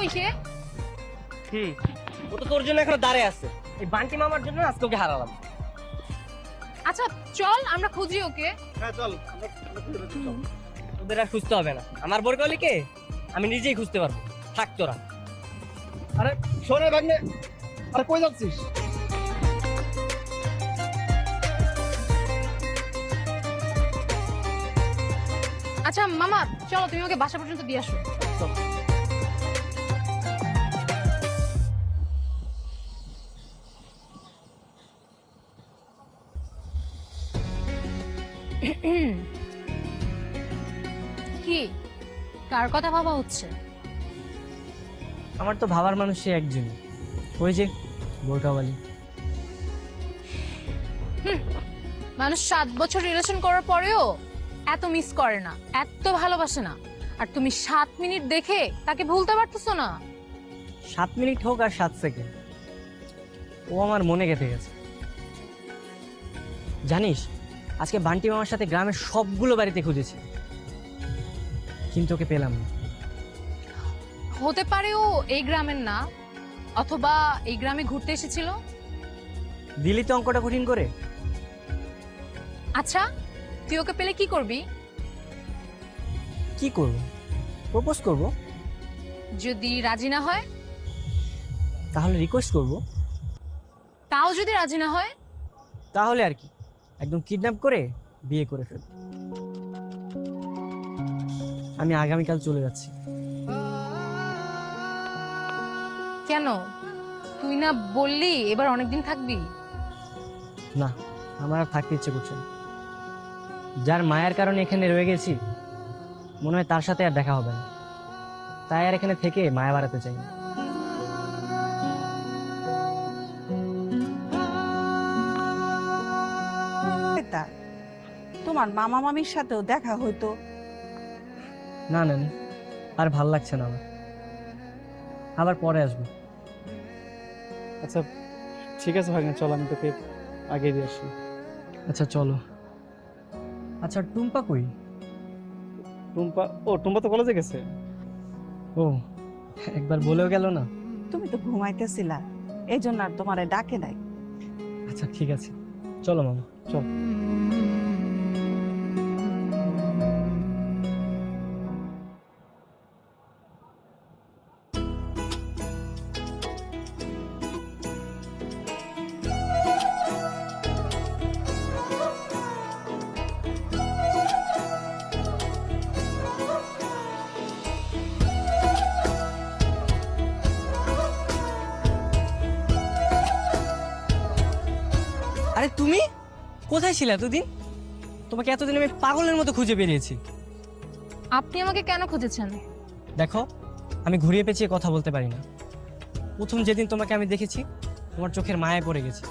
কই সে? ও তো তোর জন্য এখনো দাঁড়ায় আছে। এই বান্টি মামার জন্য আজকে ওকে হারালাম। আচ্ছা চল আমরা খুঁজি ওকে। হ্যাঁ চল, তোদের আর খুঁজতে হবে না, আমার বরকলিকে আমি নিজেই খুঁজতে পারবো। থাক তোরা। আরে শোনে ভাগ্নে, আরে কই যাচ্ছিস? আচ্ছা মামা চলো, তুমি ওকে বাসা পর্যন্ত দিয়ে আসো। কি কার কথা ভাবা হচ্ছে? আমার তো ভাবার মানুষ সে একজন, ওই যে বোরকাওয়ালি। মানুষ 7 বছর রিলেশন করার পরেও এত মিস করে না, এত ভালোবাসে না, আর তুমি 7 মিনিট দেখে তাকে ভুলতে পারতেছো না। 7 মিনিট হোক আর 7 সেকেন্ড, ও আমার মনে গেঁথে গেছে। জানিস, আজকে বান্টি মামার সাথে গ্রামের সবগুলো বাড়িতে খুঁজেছি, কিন্তু ওকে পেলাম না। হতে পারে ও এই গ্রামের না, অথবা এই গ্রামে ঘুরতে এসেছিল। দিলি তো অঙ্কটা কঠিন করে। আচ্ছা তুই ওকে পেলে কি করবি? কি করব? প্রপোজ করব। যদি রাজি না হয়? তাহলে রিকোয়েস্ট করব। তাও যদি রাজি না হয়? তাহলে আর কি, একদম কিডন্যাপ করে বিয়ে করে ফেল। আমি আগামীকাল চলে যাচ্ছি। কেন? তুই না বললি এবার অনেকদিন থাকবি? না, আমার আর থাকতে ইচ্ছে করছে না। যার মায়ের কারণে এখানে রয়ে গেছি, মনে হয় তার সাথে আর দেখা হবে না। তাই আর এখানে থেকে মায়া বাড়াতে চাই না। তোমার মামা মামির সাথেও দেখা হইতো। না নানি, আর ভাল লাগছে না আমার, আবার পরে আসবো। আচ্ছা ঠিক আছে ভাগ্নে, চল আমি তোকে আগে দিয়ে আসি। আচ্ছা চলো। আচ্ছা টুম্পা কই? টুম্পা তো কলেজে গেছে। ও, একবার বলেও গেল না। তুমি তো ঘুমাইতেছিলা, এই জন্য আর তোমারে ডাকে নাই। আচ্ছা ঠিক আছে, চলো মামা চল। আরে তুমি কোথায় ছিলে এতদিন? তোমাকে এতদিন আমি পাগলের মতো খুঁজে বেরিয়েছি। আপনি আমাকে কেন খুঁজেছেন? দেখো, আমি ঘুরিয়ে পেঁচিয়ে কথা বলতে পারি না। প্রথম যেদিন তোমাকে আমি দেখেছি, তোমার চোখের মায়ায় পড়ে গেছি।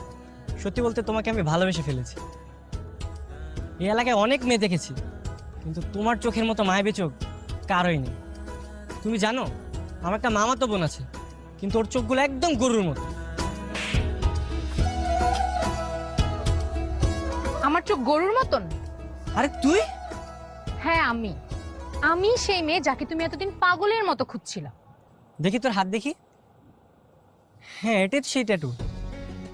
সত্যি বলতে তোমাকে আমি ভালোবেসে ফেলেছি। এই এলাকায় অনেক মেয়ে দেখেছি, কিন্তু তোমার চোখের মতো মায়াবী চোখ কারোই নেই। তুমি জানো, আমার একটা মামাতো বোন আছে, কিন্তু ওর চোখগুলো একদম গরুর মতো। আমার চোখ গরুর মতন? আরে তুই? হ্যাঁ আমি সেই মেয়ে যাকে তুমি এতদিন পাগলের মতো খুঁজছিলা। দেখি তোর হাত দেখি। হ্যাঁ, এটাই তো সেই ট্যাটু।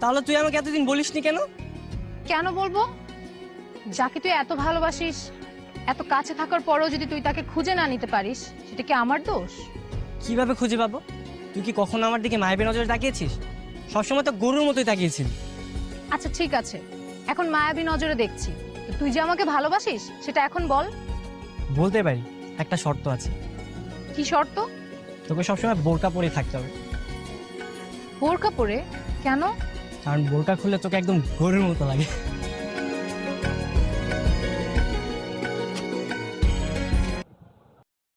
তাহলে তুই আমাকে এতদিন বলিসনি কেন? কেন বলবো? যাকে তুই এত ভালোবাসিস, এত কাছে থাকার পরেও যদি তুই তাকে খুঁজে না নিতে পারিস, সেটা কি আমার দোষ? কিভাবে খুঁজে পাবো? তুই কি কখনো আমার দিকে মায়াবী নজরে তাকিয়েছিস? সবসময় তো গরুর মতোই তাকিয়েছিলি। আচ্ছা ঠিক আছে, এখন মায়াবী নজরে দেখছি। তো তুই যে আমাকে ভালোবাসিস সেটা এখন বল। বলতে পারি, একটা শর্ত আছে। কি শর্ত? তোকে সবসময় বোরকা পরে থাকতে হবে। বোরকা পরে? কেন? কারণ বোরকা খুললে তোকে একদম গরুর মতো লাগে।